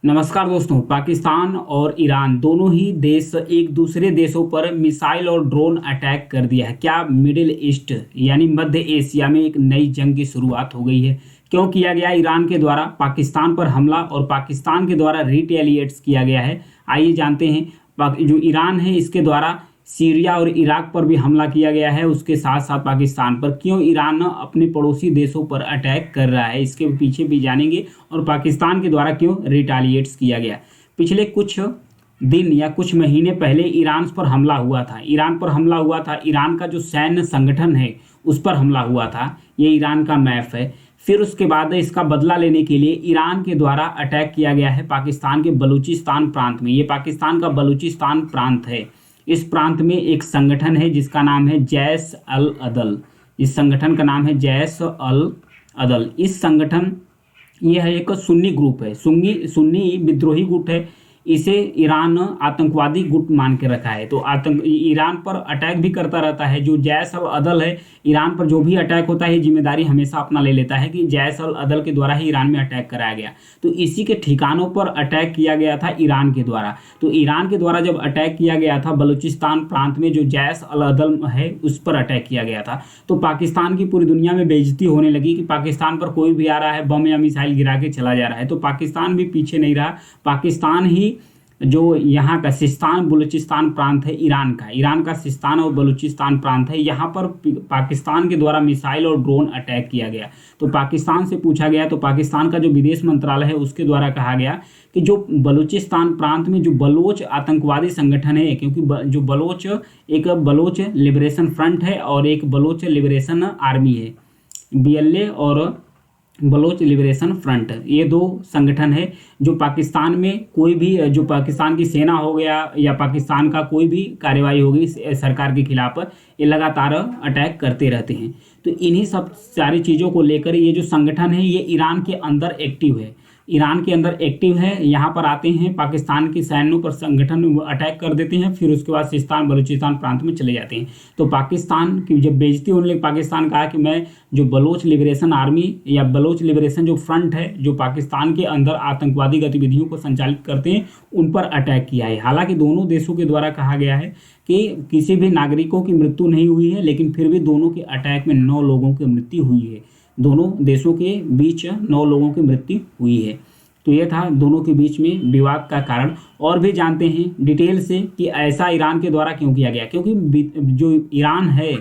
नमस्कार दोस्तों। पाकिस्तान और ईरान दोनों ही देश एक दूसरे देशों पर मिसाइल और ड्रोन अटैक कर दिया है। क्या मिडिल ईस्ट यानी मध्य एशिया में एक नई जंग की शुरुआत हो गई है? क्यों किया गया ईरान के द्वारा पाकिस्तान पर हमला और पाकिस्तान के द्वारा रिटेलिएट्स किया गया है? आइए जानते हैं। जो ईरान है इसके द्वारा सीरिया और इराक पर भी हमला किया गया है, उसके साथ साथ पाकिस्तान पर क्यों ईरान अपने पड़ोसी देशों पर अटैक कर रहा है इसके पीछे भी जानेंगे। और पाकिस्तान के द्वारा क्यों रिटालिएट्स किया गया। पिछले कुछ दिन या कुछ महीने पहले ईरान पर हमला हुआ था। ईरान का जो सैन्य संगठन है उस पर हमला हुआ था। ये ईरान का मैप है। फिर उसके बाद इसका बदला लेने के लिए ईरान के द्वारा अटैक किया गया है पाकिस्तान के बलूचिस्तान प्रांत में। ये पाकिस्तान का बलूचिस्तान प्रांत है। इस प्रांत में एक संगठन है जिसका नाम है जैश अल अदल। इस संगठन का नाम है जैश अल अदल। इस संगठन यह एक सुन्नी ग्रुप है, सुन्नी विद्रोही गुट है। इसे ईरान आतंकवादी गुट मान के रखा है। तो ईरान पर अटैक भी करता रहता है। जो जैश अल अदल है, ईरान पर जो भी अटैक होता है जिम्मेदारी हमेशा अपना ले लेता है कि जैश अल अदल के द्वारा ही ईरान में अटैक कराया गया। तो इसी के ठिकानों पर अटैक किया गया था ईरान के द्वारा। तो ईरान के द्वारा जब अटैक किया गया था बलूचिस्तान प्रांत में जो जैश अल अदल है उस पर अटैक किया गया था। तो पाकिस्तान की पूरी दुनिया में बेइज्जती होने लगी कि पाकिस्तान पर कोई भी आ रहा है बम या मिसाइल गिरा के चला जा रहा है। तो पाकिस्तान भी पीछे नहीं रहा। पाकिस्तान ही जो यहाँ का सिस्तान बलूचिस्तान प्रांत है ईरान का सिस्तान और बलूचिस्तान प्रांत है, यहाँ पर पाकिस्तान के द्वारा मिसाइल और ड्रोन अटैक किया गया। तो पाकिस्तान से पूछा गया, तो पाकिस्तान का जो विदेश मंत्रालय है उसके द्वारा कहा गया कि जो बलूचिस्तान प्रांत में जो बलोच आतंकवादी संगठन है, क्योंकि जो बलोच एक बलोच लिबरेशन फ्रंट है और एक बलोच लिबरेशन आर्मी है, BLA और बलोच लिबरेशन फ्रंट, ये दो संगठन है जो पाकिस्तान में कोई भी जो पाकिस्तान की सेना हो गया या पाकिस्तान का कोई भी कार्रवाई होगी सरकार के खिलाफ, ये लगातार अटैक करते रहते हैं। तो इन्हीं सब सारी चीज़ों को लेकर ये जो संगठन है ये ईरान के अंदर एक्टिव है। यहाँ पर आते हैं पाकिस्तान के सैन्यों पर संगठन अटैक कर देते हैं, फिर उसके बाद सिस्तान बलूचिस्तान प्रांत में चले जाते हैं। तो पाकिस्तान की जब बेइज्जती होने लगी, पाकिस्तान कहा कि मैं जो बलोच लिबरेशन आर्मी या बलोच लिबरेशन जो फ्रंट है जो पाकिस्तान के अंदर आतंकवादी गतिविधियों को संचालित करते हैं उन पर अटैक किया है। हालांकि दोनों देशों के द्वारा कहा गया है कि किसी भी नागरिकों की मृत्यु नहीं हुई है, लेकिन फिर भी दोनों के अटैक में 9 लोगों की मृत्यु हुई है। दोनों देशों के बीच 9 लोगों की मृत्यु हुई है। तो ये था दोनों के बीच में विवाद का कारण। और भी जानते हैं डिटेल से कि ऐसा ईरान के द्वारा क्यों किया गया। क्योंकि जो ईरान है,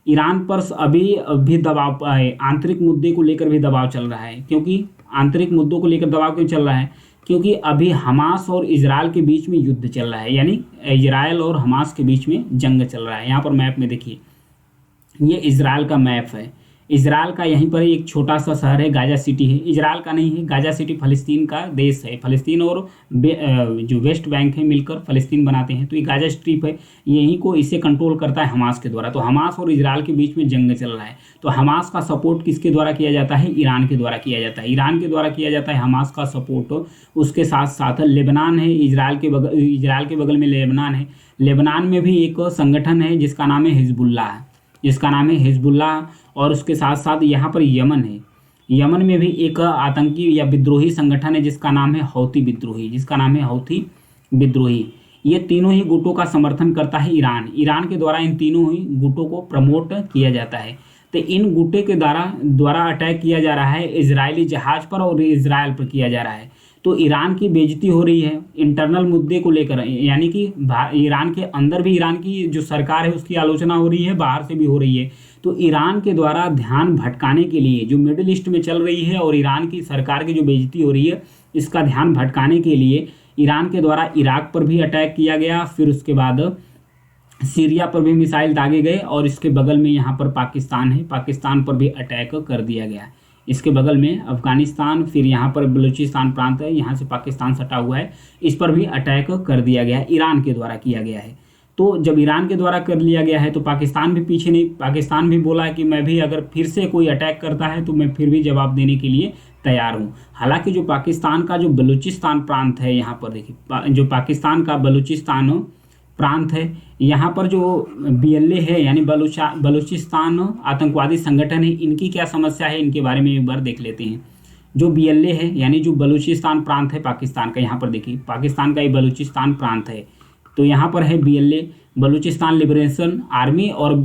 ईरान पर अभी दबाव आंतरिक मुद्दे को लेकर भी दबाव चल रहा है। क्योंकि आंतरिक मुद्दों को लेकर दबाव क्यों चल रहा है? क्योंकि अभी हमास और इजराइल के बीच में युद्ध चल रहा है, यानी इजराइल और हमास के बीच में जंग चल रहा है। यहाँ पर मैप में देखिए, ये इजराइल का मैप है। इजराइल का यहीं पर एक छोटा सा शहर है, गाजा सिटी है। इजराइल का नहीं है, गाजा सिटी फ़लस्तीन का देश है। फ़लस्तीन और जो वेस्ट बैंक है मिलकर फ़लस्तीन बनाते हैं। तो ये गाजा स्ट्रिप है, यहीं को इसे कंट्रोल करता है हमास के द्वारा। तो हमास और इजराइल के बीच में जंग चल रहा है। तो हमास का सपोर्ट किसके द्वारा किया जाता है? ईरान के द्वारा किया जाता है। ईरान के द्वारा किया जाता है हमास का सपोर्ट। उसके साथ साथ लेबनान है, इजराइल के बगल में लेबनान है। लेबनान में भी एक संगठन है जिसका नाम है हिजबुल्लाह। और उसके साथ साथ यहाँ पर यमन है। यमन में भी एक आतंकी या विद्रोही संगठन है जिसका नाम है हौती विद्रोही। ये तीनों ही गुटों का समर्थन करता है ईरान के द्वारा इन तीनों ही गुटों को प्रमोट किया जाता है। तो इन गुटों के द्वारा अटैक किया जा रहा है इजरायली जहाज पर और इजराइल पर किया जा रहा है। तो ईरान की बेइज्जती हो रही है इंटरनल मुद्दे को लेकर, यानी कि ईरान के अंदर भी ईरान की जो सरकार है उसकी आलोचना हो रही है, बाहर से भी हो रही है। तो ईरान के द्वारा ध्यान भटकाने के लिए जो मिडिल ईस्ट में चल रही है और ईरान की सरकार की जो बेइज्जती हो रही है इसका ध्यान भटकाने के लिए ईरान के द्वारा इराक पर भी अटैक किया गया। फिर उसके बाद सीरिया पर भी मिसाइल दागे गए और इसके बगल में यहाँ पर पाकिस्तान है, पाकिस्तान पर भी अटैक कर दिया गया। इसके बगल में अफगानिस्तान, फिर यहाँ पर बलूचिस्तान प्रांत है, यहाँ से पाकिस्तान सटा हुआ है, इस पर भी अटैक कर दिया गया, ईरान के द्वारा किया गया है। तो जब ईरान के द्वारा कर लिया गया है तो पाकिस्तान भी पीछे नहीं, पाकिस्तान भी बोला है कि मैं भी अगर फिर से कोई अटैक करता है तो मैं फिर भी जवाब देने के लिए तैयार हूँ। हालांकि जो पाकिस्तान का जो बलूचिस्तान प्रांत है, यहाँ पर देखिए जो पाकिस्तान का बलूचिस्तान प्रांत है, यहाँ पर जो BLA है यानी बलूचिस्तान आतंकवादी संगठन है, इनकी क्या समस्या है इनके बारे में एक बार देख लेते हैं। जो BLA है यानी जो बलूचिस्तान प्रांत है पाकिस्तान का, यहाँ पर देखिए पाकिस्तान का ये बलूचिस्तान प्रांत है, तो यहाँ पर है BLA बलूचिस्तान लिबरेशन आर्मी और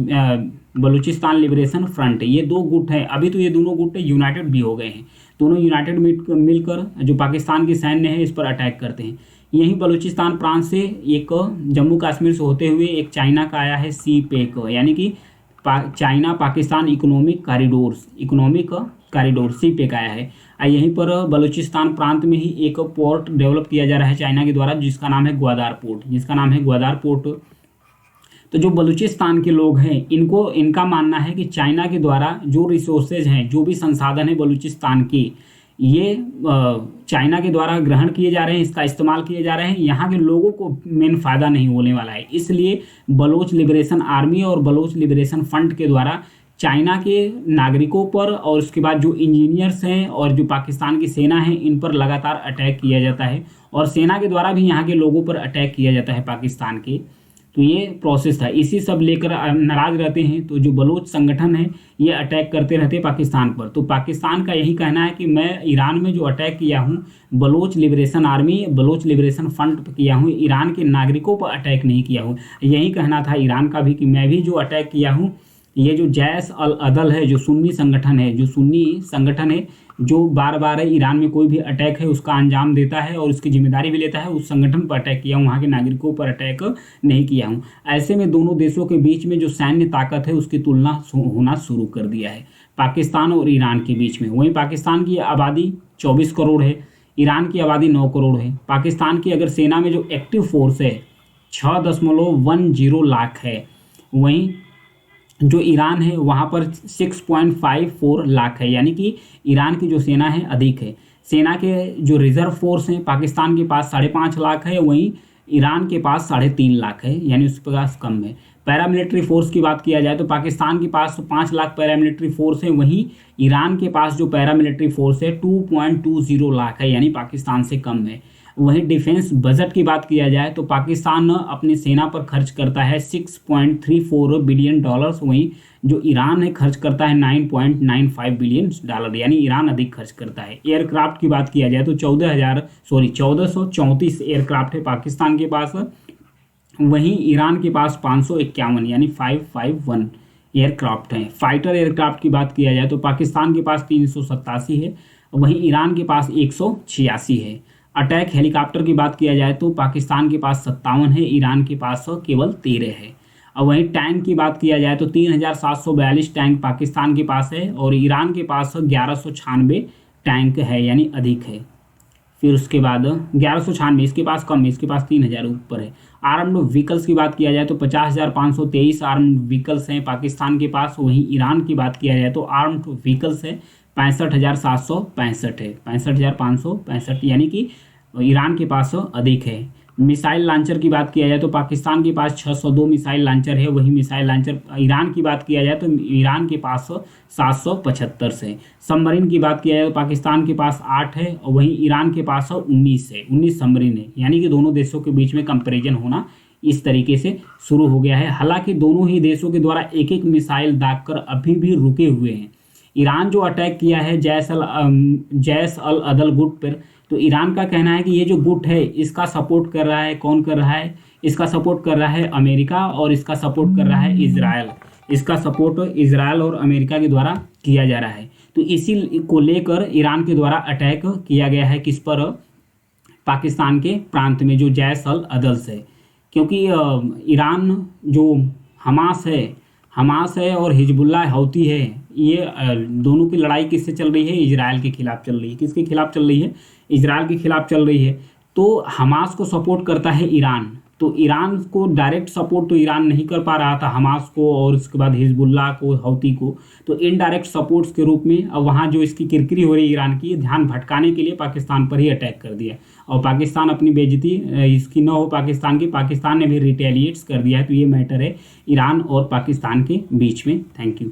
बलूचिस्तान लिबरेशन फ्रंट, ये दो गुट हैं। अभी तो ये दोनों गुट यूनाइटेड भी हो गए हैं, दोनों यूनाइटेड मिलकर जो पाकिस्तान की सैन्य है इस पर अटैक करते हैं। यही बलूचिस्तान प्रांत से एक जम्मू कश्मीर से होते हुए एक चाइना का आया है CPEC, यानी कि China Pakistan economic corridor CPEC आया है। यहीं पर बलूचिस्तान प्रांत में ही एक पोर्ट डेवलप किया जा रहा है चाइना के द्वारा, जिसका नाम है ग्वादार पोर्ट। तो जो बलूचिस्तान के लोग हैं इनका मानना है कि चाइना के द्वारा जो रिसोर्सेज हैं, जो भी संसाधन है बलूचिस्तान के, ये चाइना के द्वारा ग्रहण किए जा रहे हैं, इसका इस्तेमाल किए जा रहे हैं, यहाँ के लोगों को मेन फ़ायदा नहीं होने वाला है। इसलिए बलोच लिबरेशन आर्मी और बलोच लिबरेशन फ्रंट के द्वारा चाइना के नागरिकों पर और उसके बाद जो इंजीनियर्स हैं और जो पाकिस्तान की सेना है इन पर लगातार अटैक किया जाता है, और सेना के द्वारा भी यहाँ के लोगों पर अटैक किया जाता है पाकिस्तान के। तो ये प्रोसेस था, इसी सब लेकर नाराज रहते हैं। तो जो बलोच संगठन है ये अटैक करते रहते हैं पाकिस्तान पर। तो पाकिस्तान का यही कहना है कि मैं ईरान में जो अटैक किया हूँ Baloch Liberation Army Baloch Liberation Front पर किया हूँ, ईरान के नागरिकों पर अटैक नहीं किया हूँ। यही कहना था ईरान का भी कि मैं भी जो अटैक किया हूँ, ये जो जैश अल अदल है, जो सुन्नी संगठन है, जो बार बार ईरान में कोई भी अटैक है उसका अंजाम देता है और उसकी जिम्मेदारी भी लेता है, उस संगठन पर अटैक किया हूँ, वहाँ के नागरिकों पर अटैक नहीं किया हूँ। ऐसे में दोनों देशों के बीच में जो सैन्य ताकत है उसकी तुलना होना शुरू कर दिया है पाकिस्तान और ईरान के बीच में। वहीं पाकिस्तान की आबादी 24 करोड़ है, ईरान की आबादी 9 करोड़ है। पाकिस्तान की अगर सेना में जो एक्टिव फोर्स है 6.10 लाख है, वहीं जो ईरान है वहाँ पर 6.54 लाख है, यानी कि ईरान की जो सेना है अधिक है। सेना के जो रिजर्व फोर्स हैं पाकिस्तान के पास 5.5 लाख है, वहीं ईरान के पास 3.5 लाख है, यानी उसके पास कम है। पैरामिलिट्री फोर्स की बात किया जाए तो पाकिस्तान के पास 5 लाख पैरामिलिट्री फोर्स है, वहीं ईरान के पास जो पैरामिलिट्री फोर्स है 2.20 लाख है, यानी पाकिस्तान से कम है। वहीं डिफेंस बजट की बात किया जाए तो पाकिस्तान अपनी सेना पर खर्च करता है $6.34 बिलियन, वहीं जो ईरान है खर्च करता है $9.95 बिलियन, यानी ईरान अधिक खर्च करता है। एयरक्राफ्ट की बात किया जाए तो 1434 एयरक्राफ्ट है पाकिस्तान के पास, वहीं ईरान के पास 551 यानी 551 एयरक्राफ्ट हैं। फाइटर एयरक्राफ्ट की बात किया जाए तो पाकिस्तान के पास 387 है, वहीं ईरान के पास 186 है। अटैक हेलीकॉप्टर की बात किया जाए तो पाकिस्तान के पास 57 है, ईरान के पास केवल 13 है। और वहीं टैंक की बात किया जाए तो 3742 टैंक पाकिस्तान के पास है और ईरान के पास 1196 टैंक है, यानी अधिक है। फिर उसके बाद 1196, इसके पास कम है, इसके पास 3000 ऊपर है। आर्म्ड व्हीकल्स की बात किया जाए तो 50,523 आर्म्ड व्हीकल्स हैं पाकिस्तान के पास, वहीं ईरान की बात किया जाए तो आर्म्ड व्हीकल्स है 65,765 है, 65,565, यानी कि ईरान के पास अधिक है। मिसाइल लॉन्चर की बात किया जाए तो पाकिस्तान के पास 602 मिसाइल लॉन्चर है, वही मिसाइल लॉन्चर ईरान की बात किया जाए तो ईरान के पास 775 है। सबमरीन की बात किया जाए तो पाकिस्तान के पास 8 है और वहीं ईरान के पास 19 है, 19 सबमरीन है, यानी कि दोनों देशों के बीच में कंपैरिजन होना इस तरीके से शुरू हो गया है। हालांकि दोनों ही देशों के द्वारा एक एक मिसाइल दागकर अभी भी रुके हुए हैं। ईरान जो अटैक किया है जैश अल अदल गुट पर, तो ईरान का कहना है कि ये जो गुट है इसका सपोर्ट कर रहा है, कौन कर रहा है, इसका सपोर्ट कर रहा है अमेरिका और इसका सपोर्ट कर रहा है इजराइल। इसका सपोर्ट इजराइल और अमेरिका के द्वारा किया जा रहा है। तो इसी को लेकर ईरान के द्वारा अटैक किया गया है किस पर, पाकिस्तान के प्रांत में जो जैश अल अदल से, क्योंकि ईरान जो हमास है और हिजबुल्लाह हौती है, ये दोनों की लड़ाई किससे चल रही है, इजराइल के खिलाफ चल रही है। किसके खिलाफ चल रही है, इजराइल के खिलाफ चल रही है। तो हमास को सपोर्ट करता है ईरान, तो ईरान को डायरेक्ट सपोर्ट तो ईरान नहीं कर पा रहा था हमास को और उसके बाद हिजबुल्लाह को, हौती को, तो इनडायरेक्ट सपोर्ट्स के रूप में अब वहाँ जो इसकी किरकिरी हो रही है ईरान की, ध्यान भटकाने के लिए पाकिस्तान पर ही अटैक कर दिया और पाकिस्तान अपनी बेइज्जती इसकी न हो पाकिस्तान की, पाकिस्तान ने भी रिटेलिएट्स कर दिया है। तो ये मैटर है ईरान और पाकिस्तान के बीच में। Thank you.